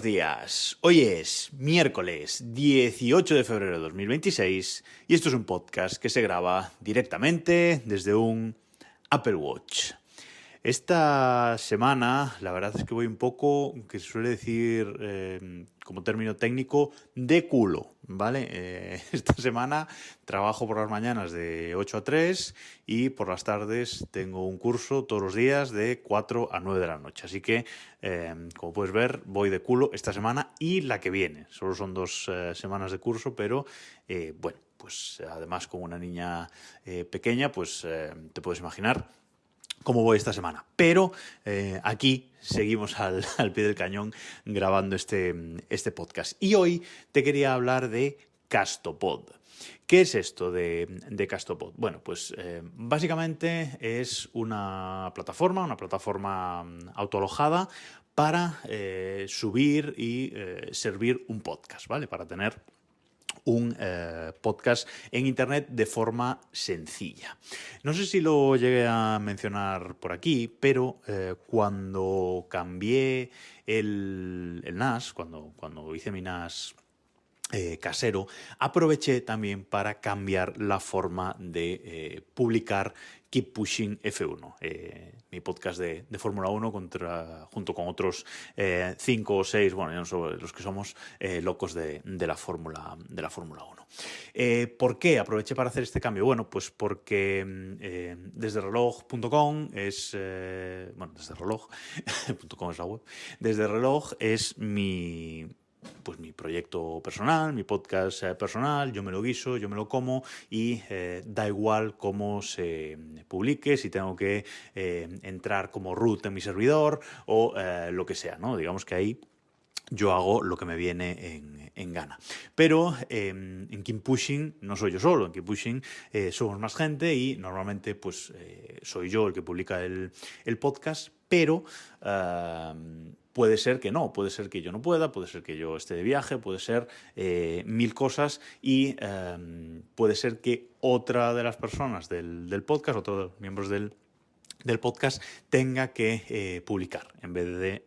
días. Hoy es miércoles 18 de febrero de 2026 y esto es un podcast que se graba directamente desde un Apple Watch. Esta semana, la verdad es que voy un poco, que se suele decir como término técnico, de culo, ¿vale? Esta semana trabajo por las mañanas de 8 a 3 y por las tardes tengo un curso todos los días de 4 a 9 de la noche. Así que, como puedes ver, voy de culo esta semana y la que viene. Solo son 2 semanas de curso, pero bueno, pues además con una niña pequeña, pues te puedes imaginar cómo voy esta semana. Pero aquí seguimos al pie del cañón grabando este podcast. Y hoy te quería hablar de Castopod. ¿Qué es esto de Castopod? Bueno, pues básicamente es una plataforma autoalojada para subir y servir un podcast, ¿vale? Para tener un podcast en internet de forma sencilla. No sé si lo llegué a mencionar por aquí, pero cuando cambié el NAS, cuando hice mi NAS casero, aproveché también para cambiar la forma de publicar Keep Pushing F1, mi podcast de Fórmula 1 junto con otros 5 o 6, bueno, ya no son los que somos locos de la Fórmula 1. ¿Por qué aproveché para hacer este cambio? Bueno, pues porque desde reloj.com desde reloj.com es la web, desde reloj es mi proyecto personal, mi podcast personal, yo me lo guiso, yo me lo como y da igual cómo se publique, si tengo que entrar como root en mi servidor o lo que sea, ¿no? Digamos que ahí yo hago lo que me viene en gana. Pero en Keep Pushing no soy yo solo, en Keep Pushing somos más gente y normalmente pues soy yo el que publica el podcast, pero puede ser que no, puede ser que yo no pueda, puede ser que yo esté de viaje, puede ser mil cosas y puede ser que otra de las personas del podcast, otro de los miembros del podcast tenga que publicar en vez de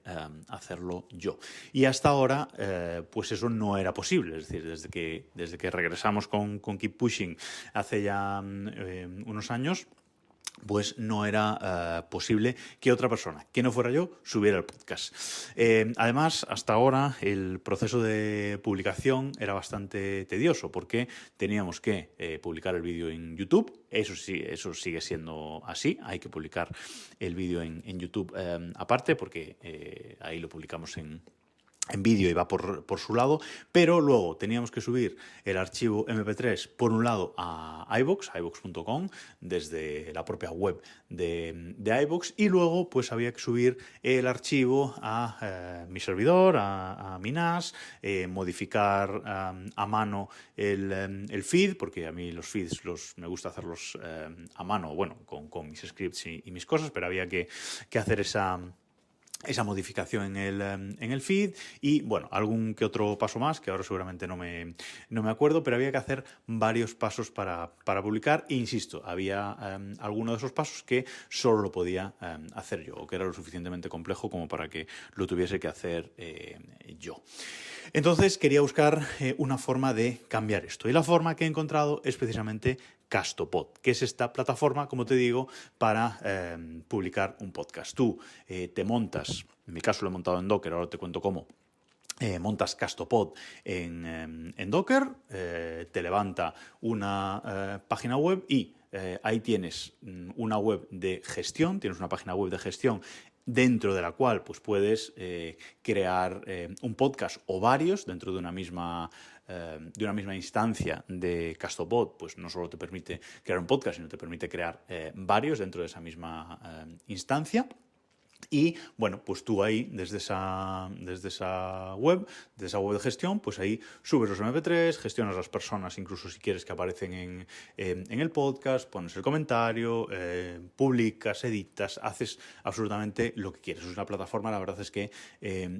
hacerlo yo. Y hasta ahora, pues eso no era posible. Es decir, desde que regresamos con Keep Pushing hace ya unos años, pues no era posible que otra persona, que no fuera yo, subiera el podcast. Además, hasta ahora el proceso de publicación era bastante tedioso porque teníamos que publicar el vídeo en YouTube. Eso sí, eso sigue siendo así. Hay que publicar el vídeo en YouTube aparte porque ahí lo publicamos en vídeo y va por su lado, pero luego teníamos que subir el archivo MP3 por un lado a iVoox, iVoox.com, desde la propia web de iVoox, y luego pues había que subir el archivo a mi servidor, a mi NAS, modificar a mano el feed, porque a mí los feeds me gusta hacerlos a mano, bueno, con mis scripts y mis cosas, pero había que hacer esa modificación en el feed y, bueno, algún que otro paso más, que ahora seguramente no me acuerdo, pero había que hacer varios pasos para publicar e, insisto, había alguno de esos pasos que solo lo podía hacer yo, o que era lo suficientemente complejo como para que lo tuviese que hacer yo. Entonces quería buscar una forma de cambiar esto y la forma que he encontrado es precisamente Castopod, que es esta plataforma, como te digo, para publicar un podcast. Tú te montas, en mi caso lo he montado en Docker, ahora te cuento cómo. Montas Castopod en Docker, te levanta una página web y ahí tienes una web de gestión, tienes una página web de gestión dentro de la cual pues, puedes crear un podcast o varios dentro de una misma instancia de Castopod. Pues no solo te permite crear un podcast, sino te permite crear varios dentro de esa misma instancia. Y, bueno, pues tú ahí, desde esa web de gestión, pues ahí subes los MP3, gestionas las personas, incluso si quieres que aparecen en el podcast, pones el comentario, publicas, editas, haces absolutamente lo que quieres. Es una plataforma, la verdad es que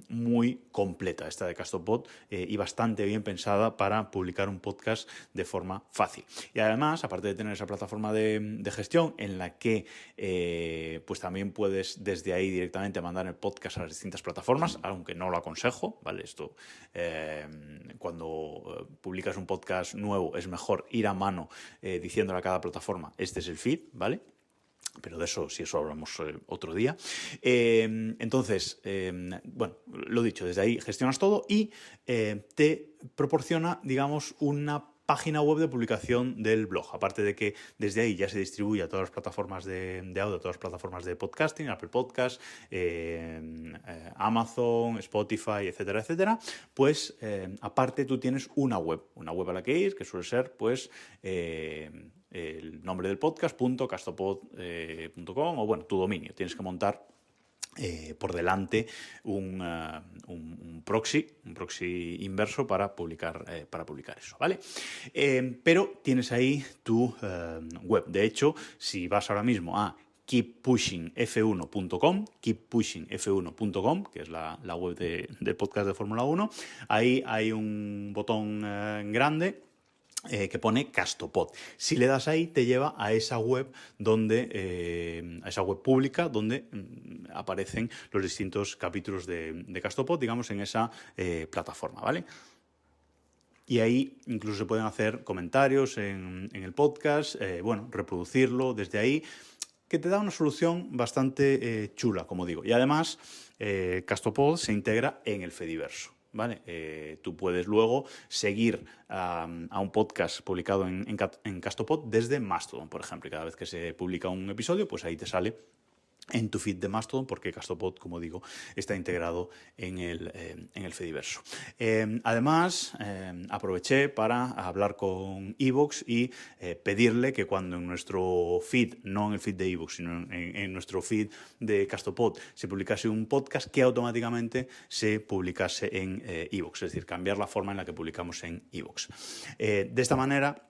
muy completa esta de Castopod y bastante bien pensada para publicar un podcast de forma fácil. Y además, aparte de tener esa plataforma de gestión en la que pues también puedes desde ahí ahí directamente a mandar el podcast a las distintas plataformas, aunque no lo aconsejo, ¿vale? Esto, cuando publicas un podcast nuevo, es mejor ir a mano diciéndole a cada plataforma, este es el feed, ¿vale? Pero de eso, si eso hablamos otro día. Entonces, bueno, lo dicho, desde ahí gestionas todo y te proporciona, digamos, una página web de publicación del blog. Aparte de que desde ahí ya se distribuye a todas las plataformas de audio, a todas las plataformas de podcasting, Apple Podcast, Amazon, Spotify, etcétera, etcétera, pues aparte tú tienes una web a la que ir, que suele ser, pues, el nombre del podcast, .castopod.com, o bueno, tu dominio. Tienes que montar por delante un proxy inverso para publicar eso, ¿vale? Pero tienes ahí tu web. De hecho, si vas ahora mismo a keeppushingf1.com, que es la web del podcast de Fórmula 1, ahí hay un botón grande que pone Castopod. Si le das ahí, te lleva a esa web a esa web pública donde aparecen los distintos capítulos de Castopod, digamos, en esa plataforma, ¿vale? Y ahí incluso se pueden hacer comentarios en el podcast, bueno, reproducirlo desde ahí, que te da una solución bastante chula, como digo. Y además, Castopod se integra en el Fediverso, ¿vale? Tú puedes luego seguir a un podcast publicado en Castopod desde Mastodon, por ejemplo. Y cada vez que se publica un episodio, pues ahí te sale en tu feed de Mastodon, porque Castopod, como digo, está integrado en el Fediverso. Además, aproveché para hablar con iVoox y pedirle que cuando en nuestro feed, no en el feed de iVoox, sino en nuestro feed de Castopod, se publicase un podcast, que automáticamente se publicase en iVoox, es decir, cambiar la forma en la que publicamos en iVoox. De esta manera,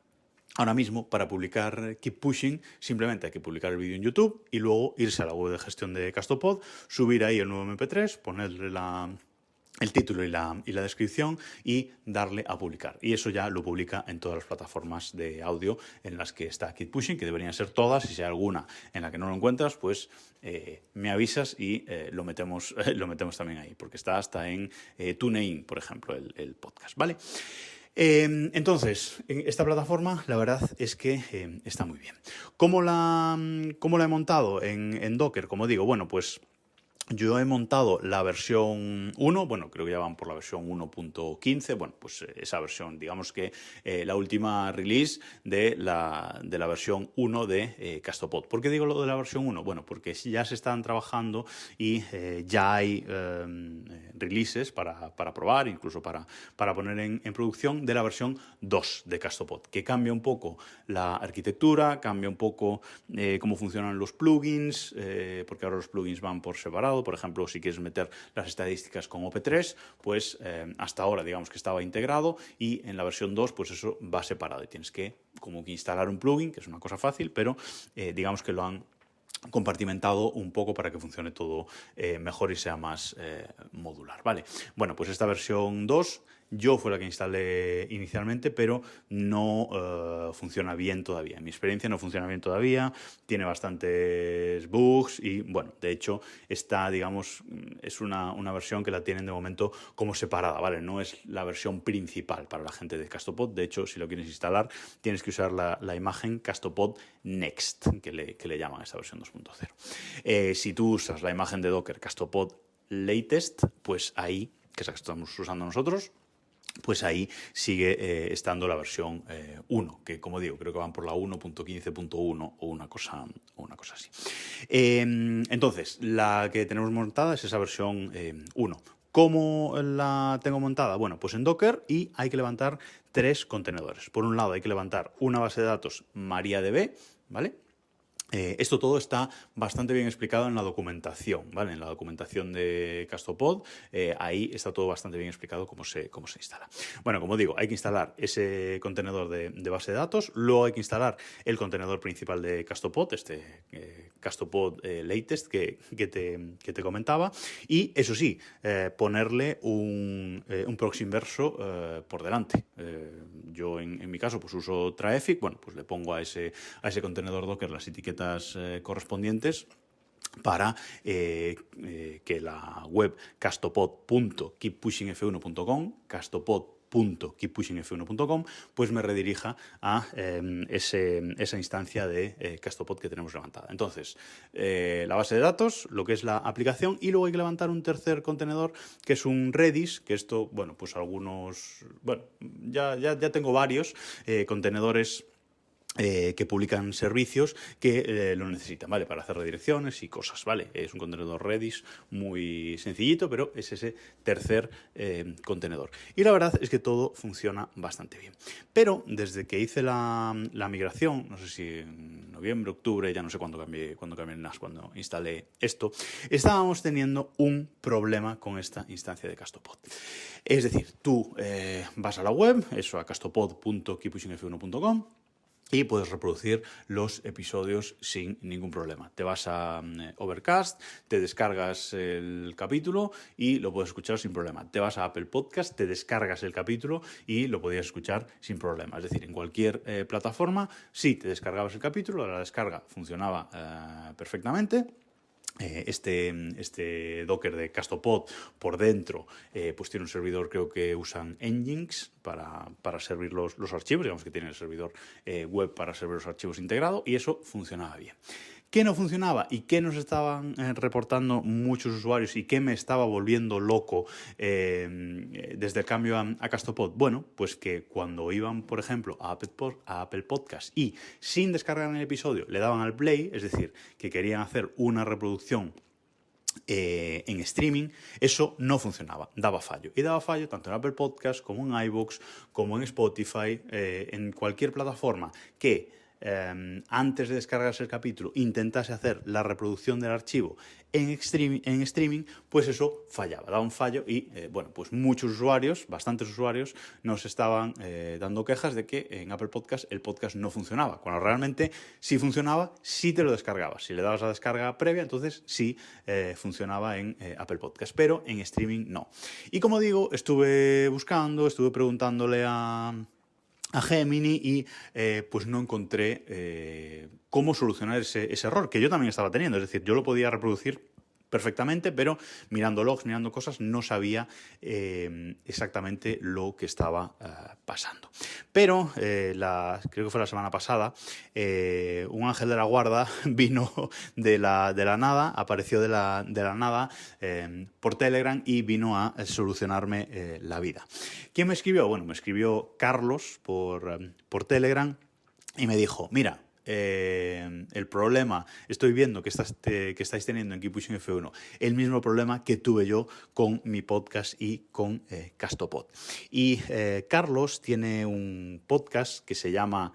ahora mismo, para publicar Keep Pushing, simplemente hay que publicar el vídeo en YouTube y luego irse a la web de gestión de Castopod, subir ahí el nuevo MP3, ponerle el título y la descripción y darle a publicar. Y eso ya lo publica en todas las plataformas de audio en las que está Keep Pushing, que deberían ser todas, y si hay alguna en la que no lo encuentras, pues me avisas y lo metemos también ahí, porque está hasta en TuneIn, por ejemplo, el podcast, ¿vale? Entonces, esta plataforma, la verdad es que está muy bien. ¿Cómo la he montado en Docker? Como digo, bueno, pues yo he montado la versión 1, bueno, creo que ya van por la versión 1.15, bueno, pues esa versión, digamos que la última release de la versión 1 de Castopod. ¿Por qué digo lo de la versión 1? Bueno, porque ya se están trabajando y ya hay releases para probar, incluso para poner en producción, de la versión 2 de Castopod, que cambia un poco la arquitectura, cambia un poco cómo funcionan los plugins, porque ahora los plugins van por separado. Por ejemplo, si quieres meter las estadísticas con OP3, pues hasta ahora digamos que estaba integrado, y en la versión 2 pues eso va separado y tienes que como que instalar un plugin, que es una cosa fácil, pero digamos que lo han compartimentado un poco para que funcione todo mejor y sea más modular, ¿vale? Bueno, pues esta versión 2 yo fue la que instalé inicialmente, pero no funciona bien todavía. En mi experiencia no funciona bien todavía, tiene bastantes bugs y, bueno, de hecho, está, digamos, es una versión que la tienen de momento como separada, ¿vale? No es la versión principal para la gente de Castopod. De hecho, si lo quieres instalar, tienes que usar la imagen Castopod Next, que le llaman a esta versión 2.0. Si tú usas la imagen de Docker Castopod Latest, pues ahí, que es la que estamos usando nosotros, pues ahí sigue estando la versión 1, que, como digo, creo que van por la 1.15.1 o una cosa así. Entonces, la que tenemos montada es esa versión 1. ¿Cómo la tengo montada? Bueno, pues en Docker, y hay que levantar 3 contenedores. Por un lado, hay que levantar una base de datos MariaDB, ¿vale? Esto todo está bastante bien explicado en la documentación, ¿vale? En la documentación de Castopod, ahí está todo bastante bien explicado cómo se instala. Bueno, como digo, hay que instalar ese contenedor de base de datos, luego hay que instalar el contenedor principal de Castopod, Castopod Latest que te comentaba, y eso sí, ponerle un proxy inverso por delante. Yo en mi caso pues uso Traefik, bueno, pues le pongo a ese contenedor Docker las etiquetas correspondientes para que la web castopod.keeppushingf1.com, castopod.keeppushingf1.com, pues me redirija a esa instancia de Castopod que tenemos levantada. Entonces, la base de datos, lo que es la aplicación, y luego hay que levantar un tercer contenedor que es un Redis, que esto, bueno, pues algunos, bueno, ya tengo varios contenedores que publican servicios que lo necesitan, ¿vale? Para hacer redirecciones y cosas, ¿vale? Es un contenedor Redis muy sencillito, pero es ese tercer contenedor. Y la verdad es que todo funciona bastante bien. Pero desde que hice la migración, no sé si en noviembre, octubre, ya no sé cuándo cambié el NAS, cuando instalé esto, estábamos teniendo un problema con esta instancia de Castopod. Es decir, tú vas a la web, eso a castopod.keeppushingf1.com, y puedes reproducir los episodios sin ningún problema. Te vas a Overcast, te descargas el capítulo y lo puedes escuchar sin problema. Te vas a Apple Podcast, te descargas el capítulo y lo podías escuchar sin problema. Es decir, en cualquier plataforma, sí, te descargabas el capítulo, la descarga funcionaba perfectamente. Este Docker de Castopod por dentro pues tiene un servidor, creo que usan Nginx para servir los archivos, digamos que tiene el servidor web para servir los archivos integrado, y eso funcionaba bien. ¿Qué no funcionaba y qué nos estaban reportando muchos usuarios y qué me estaba volviendo loco desde el cambio a Castopod? Bueno, pues que cuando iban, por ejemplo, a Apple Podcast y sin descargar el episodio le daban al play, es decir, que querían hacer una reproducción en streaming, eso no funcionaba, daba fallo. Y daba fallo tanto en Apple Podcast como en iVoox, como en Spotify, en cualquier plataforma que antes de descargarse el capítulo intentase hacer la reproducción del archivo en streaming, pues eso fallaba, daba un fallo y bueno, pues muchos usuarios, bastantes usuarios, nos estaban dando quejas de que en Apple Podcast el podcast no funcionaba, cuando realmente sí funcionaba, sí te lo descargabas. Si le dabas la descarga previa, entonces sí funcionaba en Apple Podcast, pero en streaming no. Y como digo, estuve preguntándole a Gemini y pues no encontré cómo solucionar ese error, que yo también estaba teniendo. Es decir, yo lo podía reproducir perfectamente, pero mirando logs, mirando cosas, no sabía exactamente lo que estaba pasando. Pero creo que fue la semana pasada, un ángel de la guarda vino de la nada, apareció de la nada por Telegram y vino a solucionarme la vida. ¿Quién me escribió? Bueno, me escribió Carlos por Telegram y me dijo, mira, el problema, estoy viendo que estáis teniendo en Keep Pushing F1 el mismo problema que tuve yo con mi podcast y con Castopod. Y Carlos tiene un podcast que se llama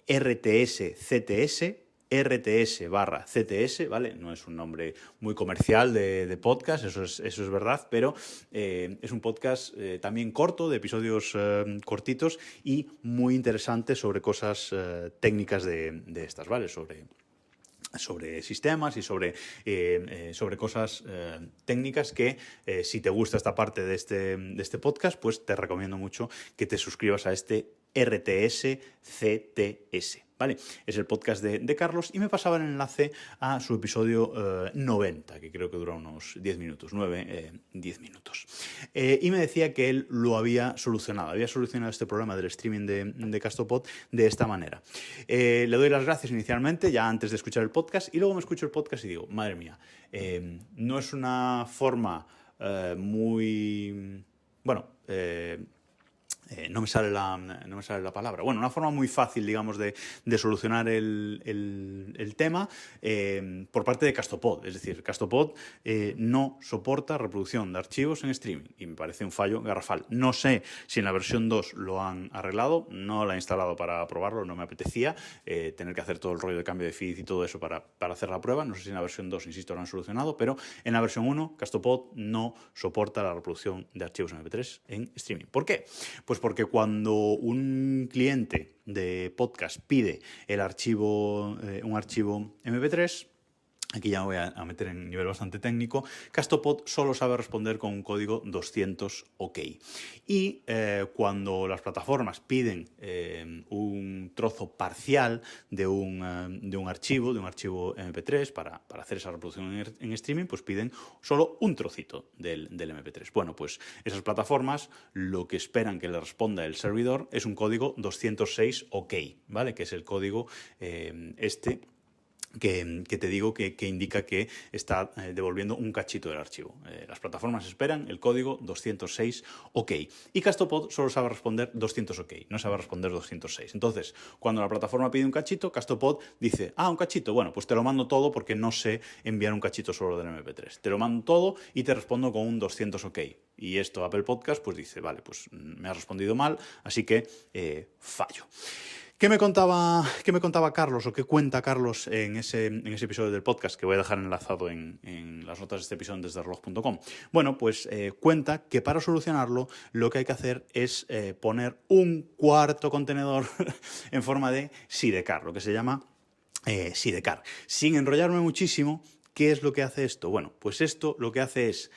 RTS-CTS, RTS/CTS, ¿vale? No es un nombre muy comercial de podcast, eso es verdad, pero es un podcast también corto, de episodios cortitos y muy interesante sobre cosas técnicas de estas, ¿vale? Sobre sistemas y sobre cosas técnicas que si te gusta esta parte de este podcast, pues te recomiendo mucho que te suscribas a este RTS-CTS. ¿Vale? Es el podcast de Carlos y me pasaba el enlace a su episodio 90, que creo que dura unos 10 minutos, 10 minutos. Y me decía que él lo había solucionado este problema del streaming de Castopod de esta manera. Le doy las gracias inicialmente, ya antes de escuchar el podcast, y luego me escucho el podcast y digo, madre mía, no es una forma muy... Bueno... no me sale la palabra. Bueno, una forma muy fácil, digamos, de solucionar el tema por parte de Castopod. Es decir, Castopod no soporta reproducción de archivos en streaming y me parece un fallo garrafal. No sé si en la versión 2 lo han arreglado, no la he instalado para probarlo, no me apetecía tener que hacer todo el rollo de cambio de feed y todo eso para hacer la prueba. No sé si en la versión 2, insisto, lo han solucionado, pero en la versión 1 Castopod no soporta la reproducción de archivos MP3 en streaming. ¿Por qué? Pues porque cuando un cliente de podcast pide un archivo MP3, aquí ya me voy a meter en un nivel bastante técnico, Castopod solo sabe responder con un código 200 OK. Y cuando las plataformas piden un trozo parcial de un archivo MP3 para hacer esa reproducción en streaming, pues piden solo un trocito del MP3. Bueno, pues esas plataformas lo que esperan que le responda el servidor es un código 206 OK, ¿vale? Que es el código que te digo que indica que está devolviendo un cachito del archivo. Las plataformas esperan el código 206 OK. Y Castopod solo sabe responder 200 OK, no sabe responder 206. Entonces, cuando la plataforma pide un cachito, Castopod dice, un cachito, bueno, pues te lo mando todo porque no sé enviar un cachito solo del MP3. Te lo mando todo y te respondo con un 200 OK. Y esto Apple Podcast pues dice, vale, pues me ha respondido mal, así que fallo. ¿Qué me contaba Carlos o qué cuenta Carlos en ese episodio del podcast que voy a dejar enlazado en las notas de este episodio en desdereloj.com? Bueno, pues cuenta que para solucionarlo lo que hay que hacer es poner un cuarto contenedor en forma de sidecar, lo que se llama sidecar. Sin enrollarme muchísimo, ¿qué es lo que hace esto? Bueno, pues esto lo que hace es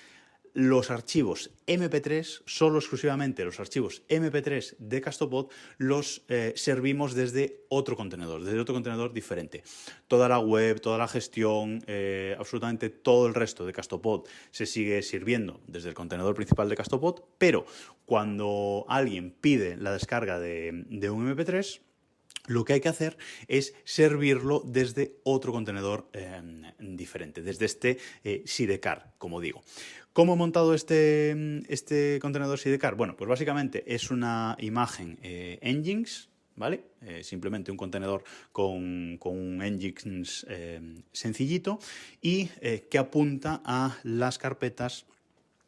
los archivos MP3, solo exclusivamente los archivos MP3 de Castopod, los servimos desde otro contenedor diferente. Toda la web, toda la gestión, absolutamente todo el resto de Castopod se sigue sirviendo desde el contenedor principal de Castopod, pero cuando alguien pide la descarga de un MP3, lo que hay que hacer es servirlo desde otro contenedor diferente, desde este sidecar, como digo. ¿Cómo he montado este contenedor sidecar? Bueno, pues básicamente es una imagen Nginx, ¿vale? Simplemente un contenedor con un Nginx sencillito y que apunta a las carpetas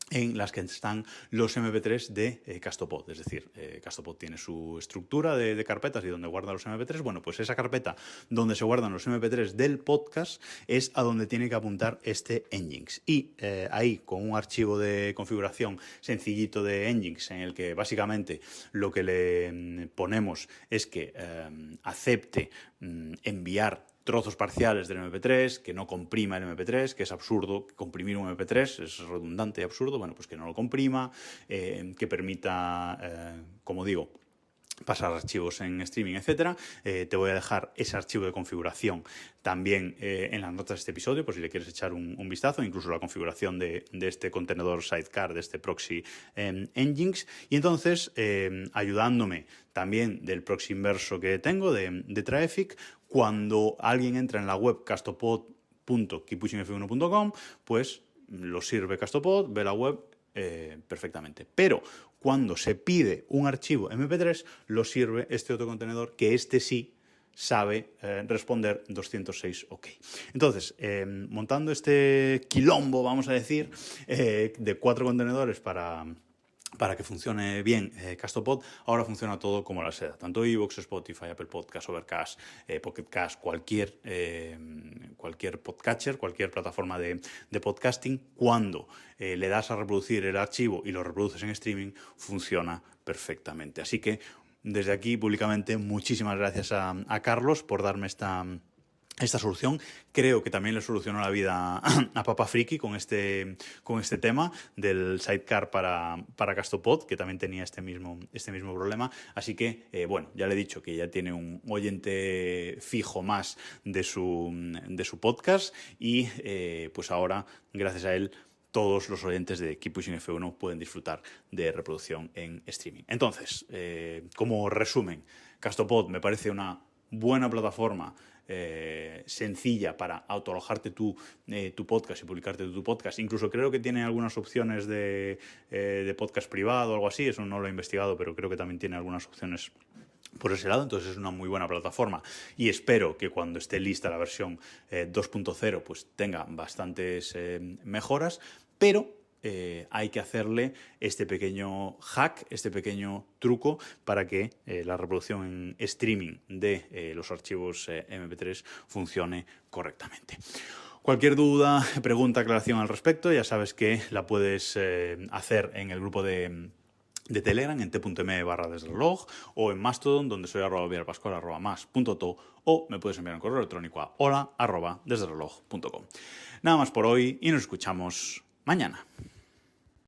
en las que están los MP3 de Castopod. Es decir, Castopod tiene su estructura de carpetas y donde guarda los MP3. Bueno, pues esa carpeta donde se guardan los MP3 del podcast es a donde tiene que apuntar este Nginx. Y ahí, con un archivo de configuración sencillito de Nginx, en el que básicamente lo que le ponemos es que acepte enviar trozos parciales del MP3, que no comprima el MP3, que es absurdo comprimir un MP3, es redundante y absurdo, bueno, pues que no lo comprima, que permita, como digo, pasar archivos en streaming, etcétera. Te voy a dejar ese archivo de configuración también en las notas de este episodio, por si le quieres echar un vistazo, incluso la configuración de este contenedor sidecar, de este proxy Nginx. Y entonces, ayudándome también del proxy inverso que tengo de Traffic, cuando alguien entra en la web castopod.keeppushingf1.com, pues lo sirve Castopod, ve la web perfectamente. Pero cuando se pide un archivo MP3, lo sirve este otro contenedor que este sí sabe responder 206 OK. Entonces, montando este quilombo, vamos a decir, de 4 contenedores para que funcione bien Castopod, ahora funciona todo como la seda. Tanto iVoox, Spotify, Apple Podcast, Overcast, Pocket Cast, cualquier podcatcher, cualquier plataforma de podcasting, cuando le das a reproducir el archivo y lo reproduces en streaming, funciona perfectamente. Así que desde aquí, públicamente, muchísimas gracias a Carlos por darme esta solución. Creo que también le solucionó la vida a Papa Friki con este tema del sidecar para Castopod, que también tenía este mismo problema. Así que, bueno, ya le he dicho que ya tiene un oyente fijo más de su podcast y pues ahora, gracias a él, todos los oyentes de Keep Pushing F1 pueden disfrutar de reproducción en streaming. Entonces, como resumen, Castopod me parece una buena plataforma sencilla para autoalojarte tu podcast y publicarte tu podcast. Incluso creo que tiene algunas opciones de podcast privado o algo así. Eso no lo he investigado, pero creo que también tiene algunas opciones por ese lado. Entonces es una muy buena plataforma y espero que cuando esté lista la versión 2.0 pues tenga bastantes mejoras, pero hay que hacerle este pequeño hack, este pequeño truco para que la reproducción en streaming de los archivos MP3 funcione correctamente. Cualquier duda, pregunta, aclaración al respecto, ya sabes que la puedes hacer en el grupo de Telegram, en t.me/desdereloj, o en Mastodon, donde soy @vialpascual@mas.to, o me puedes enviar un correo electrónico a hola@desdereloj.com. Nada más por hoy y nos escuchamos mañana.